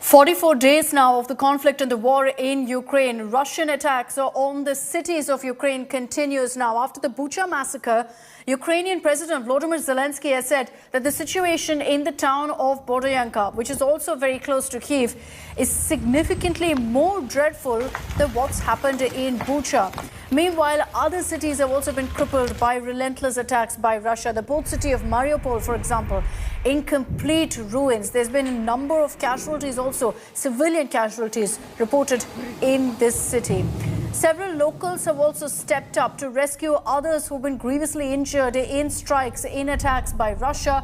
44 days now of the conflict and the war in Ukraine. Russian attacks on the cities of Ukraine continues now. After the Bucha massacre, Ukrainian President Volodymyr Zelenskyy has said that the situation in the town of Borodyanka, which is also very close to Kyiv, is significantly more dreadful than what's happened in Bucha. Meanwhile, other cities have also been crippled by relentless attacks by Russia. The port city of Mariupol, for example, in complete ruins. There's been a number of casualties also, civilian casualties reported in this city. Several locals have also stepped up to rescue others who've been grievously injured in strikes, in attacks by Russia.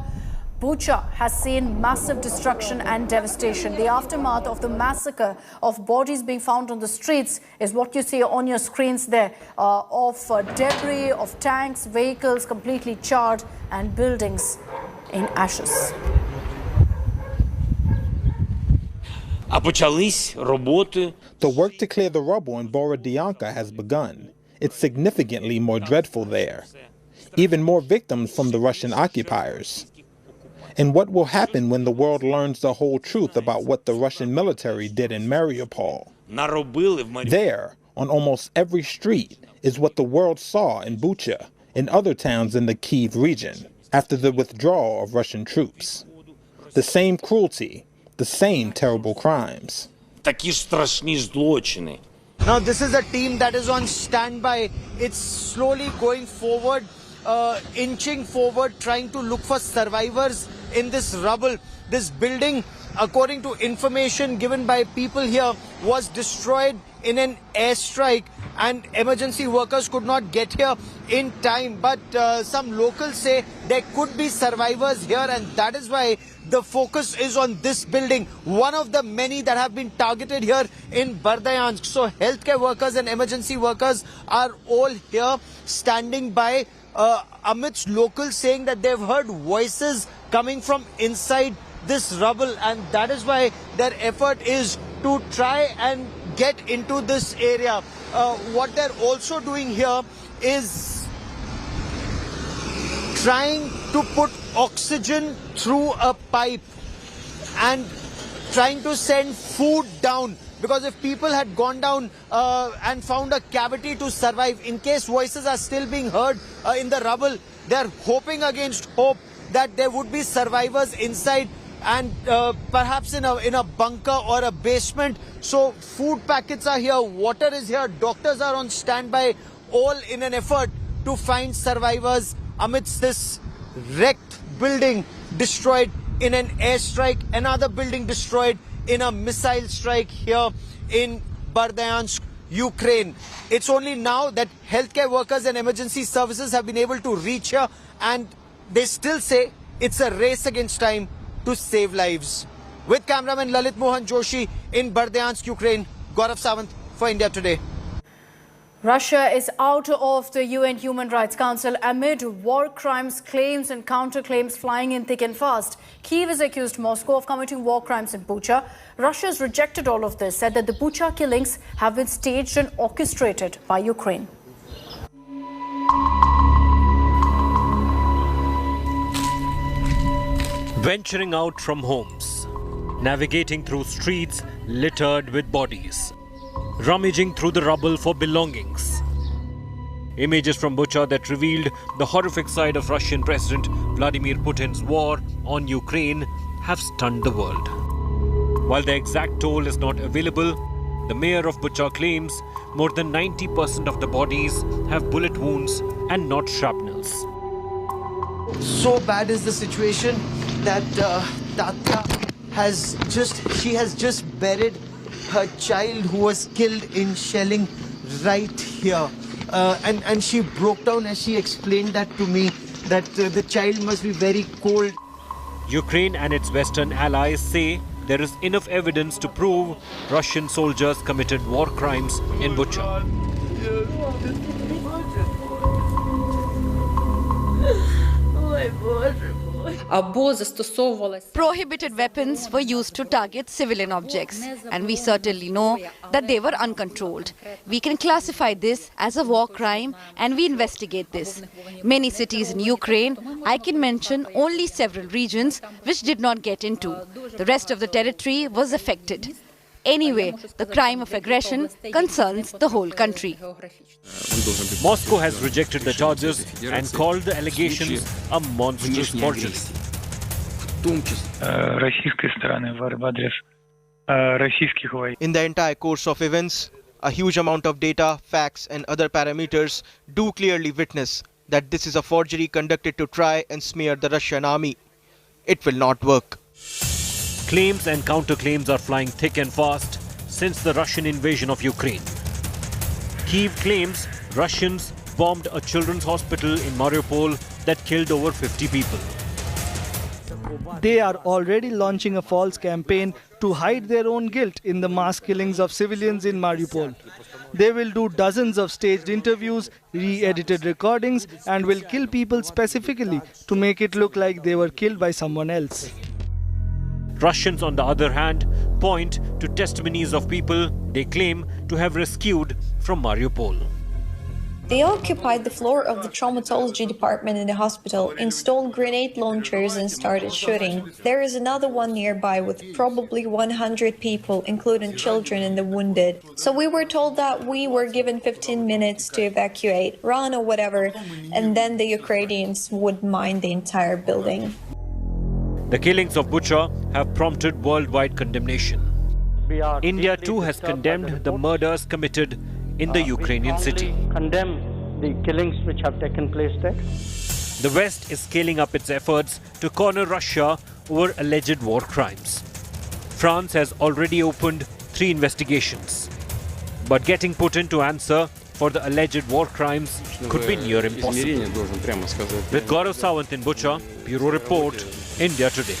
Bucha has seen massive destruction and devastation. The aftermath of the massacre, of bodies being found on the streets, is what you see on your screens there, of debris, of tanks, vehicles completely charred, and buildings in ashes. The work to clear the rubble in Borodyanka has begun. It's significantly more dreadful there. Even more victims from the Russian occupiers. And what will happen when the world learns the whole truth about what the Russian military did in Mariupol? There, on almost every street, is what the world saw in Bucha and other towns in the Kyiv region after the withdrawal of Russian troops. The same cruelty, the same terrible crimes. Now this is a team that is on standby. It's slowly going forward, inching forward, trying to look for survivors in this rubble. This building, according to information given by people here, was destroyed in an airstrike and emergency workers could not get here in time. But some locals say there could be survivors here, and that is why the focus is on this building, one of the many that have been targeted here in Borodyanka. So healthcare workers and emergency workers are all here standing by amidst locals saying that they've heard voices coming from inside this rubble, and that is why their effort is to try and get into this area. What they're also doing here is trying to put oxygen through a pipe and trying to send food down, because if people had gone down and found a cavity to survive, in case voices are still being heard in the rubble, they're hoping against hope that there would be survivors inside and perhaps in a bunker or a basement. So food packets are here, water is here, doctors are on standby, all in an effort to find survivors amidst this wrecked building destroyed in an airstrike, another building destroyed in a missile strike here in Borodyanka, Ukraine. It's only now that healthcare workers and emergency services have been able to reach here, and they still say it's a race against time to save lives. With cameraman Lalit Mohan Joshi in Borodyanka, Ukraine, Gaurav Sawant for India Today. Russia is out of the UN Human Rights Council amid war crimes claims and counterclaims flying in thick and fast. Kyiv has accused Moscow of committing war crimes in Bucha. Russia has rejected all of this, said that the Bucha killings have been staged and orchestrated by Ukraine. Venturing out from homes, navigating through streets littered with bodies, rummaging through the rubble for belongings. Images from Bucha that revealed the horrific side of Russian President Vladimir Putin's war on Ukraine have stunned the world. While the exact toll is not available, the mayor of Bucha claims more than 90% of the bodies have bullet wounds and not shrapnels. So bad is the situation that Tatya has just buried her child who was killed in shelling right here. And she broke down as she explained that to me, that the child must be very cold. Ukraine and its Western allies say there is enough evidence to prove Russian soldiers committed war crimes in Bucha. Prohibited weapons were used to target civilian objects, and we certainly know that they were uncontrolled. We can classify this as a war crime, and we investigate this. Many cities in Ukraine, I can mention only several regions which did not get into. The rest of the territory was affected. Anyway, the crime of aggression concerns the whole country. Moscow has rejected the charges and called the allegations a monstrous forgery. In the entire course of events, a huge amount of data, facts and other parameters do clearly witness that this is a forgery conducted to try and smear the Russian army. It will not work. Claims and counterclaims are flying thick and fast since the Russian invasion of Ukraine. Kyiv claims Russians bombed a children's hospital in Mariupol that killed over 50 people. They are already launching a false campaign to hide their own guilt in the mass killings of civilians in Mariupol. They will do dozens of staged interviews, re-edited recordings, and will kill people specifically to make it look like they were killed by someone else. Russians, on the other hand, point to testimonies of people they claim to have rescued from Mariupol. They occupied the floor of the traumatology department in the hospital, installed grenade launchers and started shooting. There is another one nearby with probably 100 people, including children and the wounded. So we were told that we were given 15 minutes to evacuate, run or whatever, and then the Ukrainians would mine the entire building. The killings of Bucha have prompted worldwide condemnation. India too has condemned the murders committed in the Ukrainian city. Condemn the killings which have taken place there. The West is scaling up its efforts to corner Russia over alleged war crimes. France has already opened 3 investigations. But getting Putin to answer for the alleged war crimes could be near impossible. With Gaurav Sawant in Bucha, Bureau Report, India Today.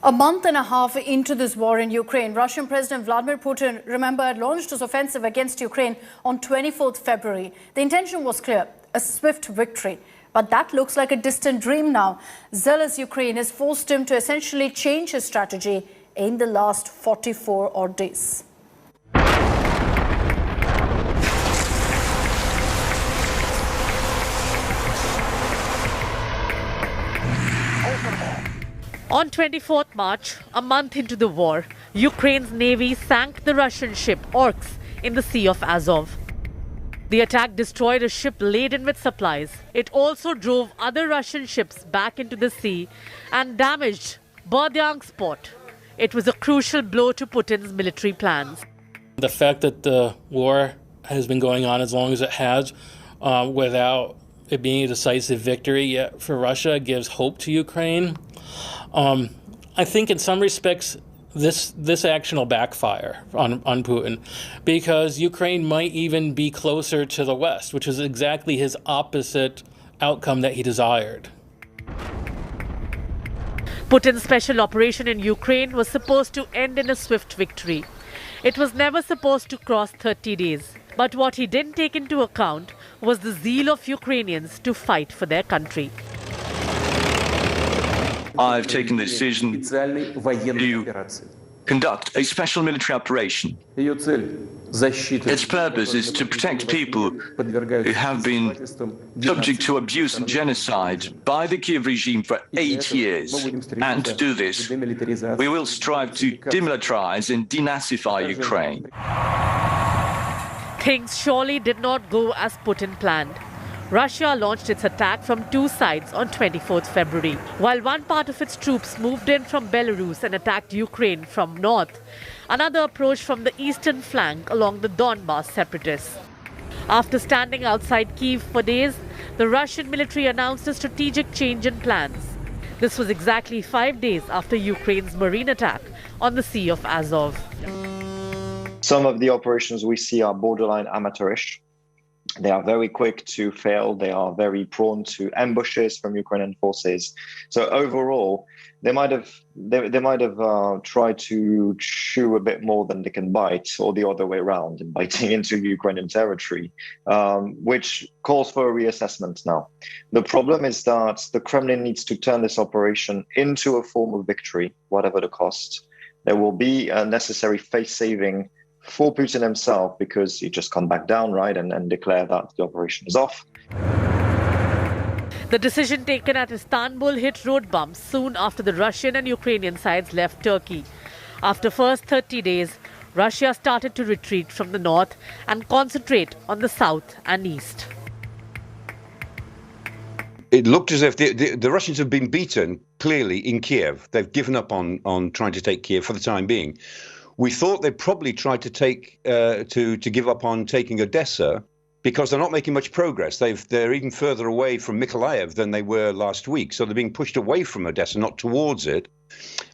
A month and a half into this war in Ukraine, Russian President Vladimir Putin, remember, had launched his offensive against Ukraine on 24th February. The intention was clear, a swift victory. But that looks like a distant dream now. Zealous Ukraine has forced him to essentially change his strategy in the last 44 odd days. On 24th March, a month into the war, Ukraine's navy sank the Russian ship Orks in the Sea of Azov. The attack destroyed a ship laden with supplies. It also drove other Russian ships back into the sea and damaged Borodyanka port. It was a crucial blow to Putin's military plans. The fact that the war has been going on as long as it has without it being a decisive victory yet for Russia gives hope to Ukraine. I think in some respects this action will backfire on Putin because Ukraine might even be closer to the West, which is exactly his opposite outcome that he desired. Putin's special operation in Ukraine was supposed to end in a swift victory. It was never supposed to cross 30 days. But what he didn't take into account was the zeal of Ukrainians to fight for their country. I've taken the decision to conduct a special military operation. Its purpose is to protect people who have been subject to abuse and genocide by the Kyiv regime for 8 years. And to do this, we will strive to demilitarize and denazify Ukraine. Things surely did not go as Putin planned. Russia launched its attack from 2 sides on 24th February. While one part of its troops moved in from Belarus and attacked Ukraine from north, another approached from the eastern flank along the Donbas separatists. After standing outside Kyiv for days, the Russian military announced a strategic change in plans. This was exactly 5 days after Ukraine's marine attack on the Sea of Azov. Some of the operations we see are borderline amateurish. They are very quick to fail. They are very prone to ambushes from Ukrainian forces. So overall, they might have tried to chew a bit more than they can bite, or the other way around, and biting into Ukrainian territory, which calls for a reassessment now. The problem is that the Kremlin needs to turn this operation into a form of victory, whatever the cost. There will be a necessary face-saving for Putin himself, because he just can't back down, right, and declare that the operation is off. The decision taken at Istanbul hit road bumps soon after the Russian and Ukrainian sides left Turkey. After first 30 days, Russia started to retreat from the north and concentrate on the south and east. It looked as if the Russians have been beaten, clearly, in Kyiv. They've given up on trying to take Kyiv for the time being. We thought they'd probably tried to give up on taking Odessa, because they're not making much progress. They're even further away from Mykolaiv than they were last week. So they're being pushed away from Odessa, not towards it.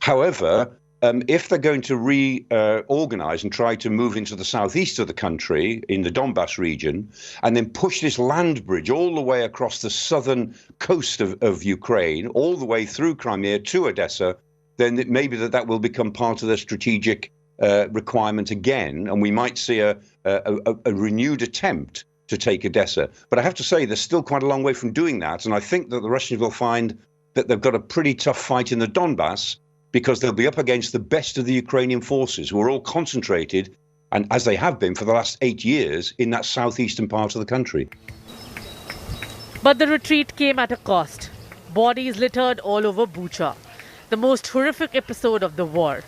However, if they're going to reorganize and try to move into the southeast of the country, in the Donbass region, and then push this land bridge all the way across the southern coast of Ukraine, all the way through Crimea to Odessa, then maybe that will become part of their strategic requirement again, and we might see a renewed attempt to take Odessa. But I have to say, they're still quite a long way from doing that, and I think that the Russians will find that they've got a pretty tough fight in the Donbass, because they'll be up against the best of the Ukrainian forces, who are all concentrated, and as they have been for the last 8 years, in that southeastern part of the country. But the retreat came at a cost. Bodies littered all over Bucha, the most horrific episode of the war.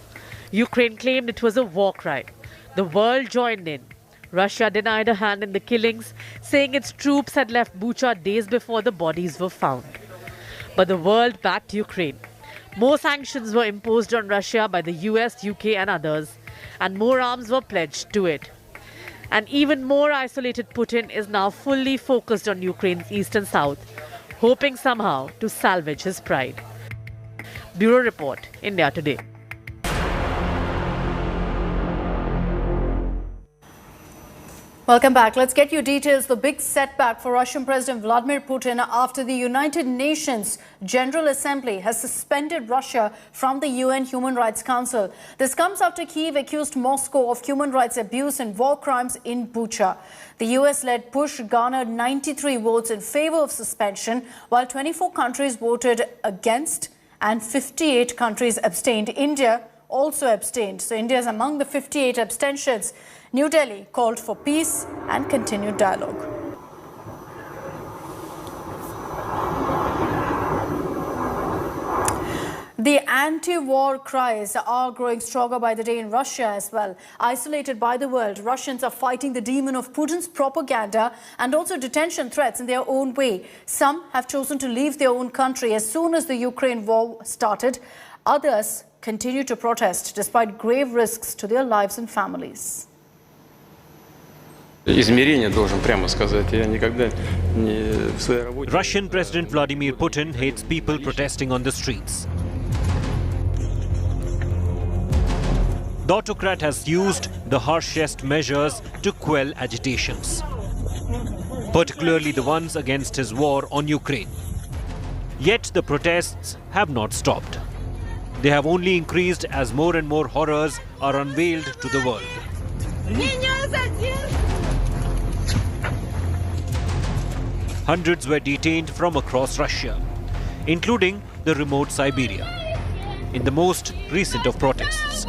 Ukraine claimed it was a war crime. The world joined in. Russia denied a hand in the killings, saying its troops had left Bucha days before the bodies were found. But the world backed Ukraine. More sanctions were imposed on Russia by the US, UK and others, and more arms were pledged to it. An even more isolated Putin is now fully focused on Ukraine's east and south, hoping somehow to salvage his pride. Bureau Report, India Today. Welcome back. Let's get you details. The big setback for Russian President Vladimir Putin after the United Nations General Assembly has suspended Russia from the UN Human Rights Council. This comes after Kyiv accused Moscow of human rights abuse and war crimes in Bucha. The US-led push garnered 93 votes in favor of suspension, while 24 countries voted against and 58 countries abstained. India also abstained. So India is among the 58 abstentions. New Delhi called for peace and continued dialogue. The anti-war cries are growing stronger by the day in Russia as well. Isolated by the world, Russians are fighting the demon of Putin's propaganda and also detention threats in their own way. Some have chosen to leave their own country as soon as the Ukraine war started. Others continue to protest despite grave risks to their lives and families. Russian President Vladimir Putin hates people protesting on the streets. The autocrat has used the harshest measures to quell agitations, particularly the ones against his war on Ukraine. Yet the protests have not stopped. They have only increased as more and more horrors are unveiled to the world. Hundreds were detained from across Russia, including the remote Siberia, in the most recent of protests.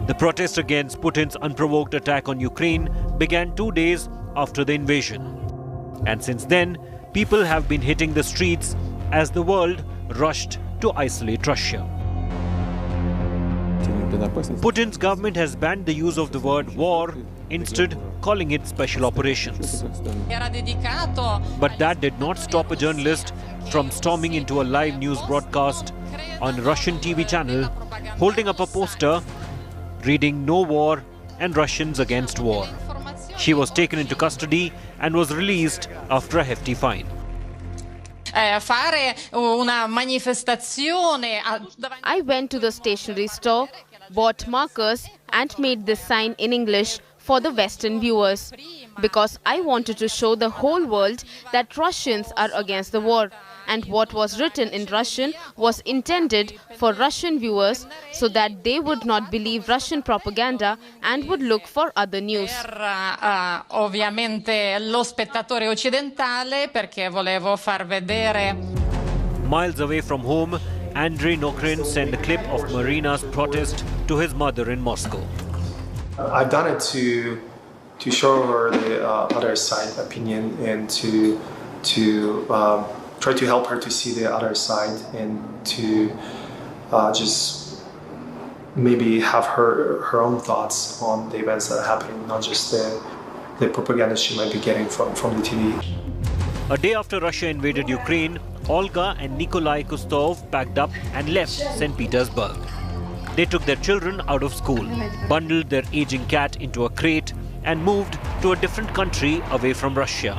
The protest against Putin's unprovoked attack on Ukraine began 2 days after the invasion. And since then, people have been hitting the streets as the world rushed to isolate Russia. Putin's government has banned the use of the word war, instead calling it special operations. But that did not stop a journalist from storming into a live news broadcast on a Russian TV channel, holding up a poster reading "No War" and "Russians Against War." She was taken into custody and was released after a hefty fine. fare una manifestazione. I went to the stationery store, bought markers and made this sign in English for the Western viewers, because I wanted to show the whole world that Russians are against the war, and what was written in Russian was intended for Russian viewers so that they would not believe Russian propaganda and would look for other news. Ovviamente lo spettatore occidentale, perché volevo far vedere. Miles away from home, Andrei Nokrin sent a clip of Marina's protest to his mother in Moscow. I've done it to show her the other side opinion and to try to help her to see the other side and to just maybe have her own thoughts on the events that are happening, not just the propaganda she might be getting from the TV. A day after Russia invaded Ukraine, Olga and Nikolai Kustov packed up and left St. Petersburg. They took their children out of school, bundled their aging cat into a crate and moved to a different country away from Russia.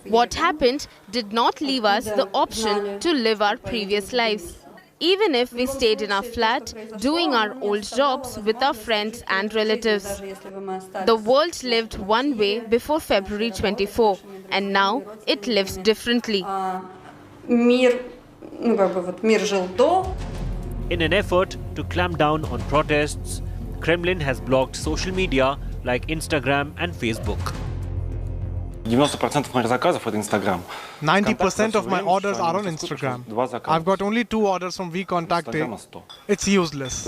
What happened did not leave us the option to live our previous lives. Even if we stayed in our flat, doing our old jobs with our friends and relatives. The world lived one way before February 24, and now it lives differently. In an effort to clamp down on protests, Kremlin has blocked social media like Instagram and Facebook. 90% of my orders are on Instagram. I've got only 2 orders from VKontakte. It's useless.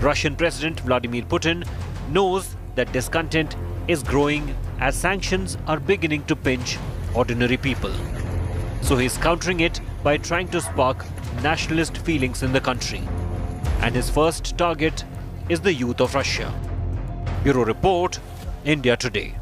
Russian President Vladimir Putin knows that discontent is growing as sanctions are beginning to pinch ordinary people. So he's countering it by trying to spark nationalist feelings in the country. And his first target is the youth of Russia. Bureau Report, India Today.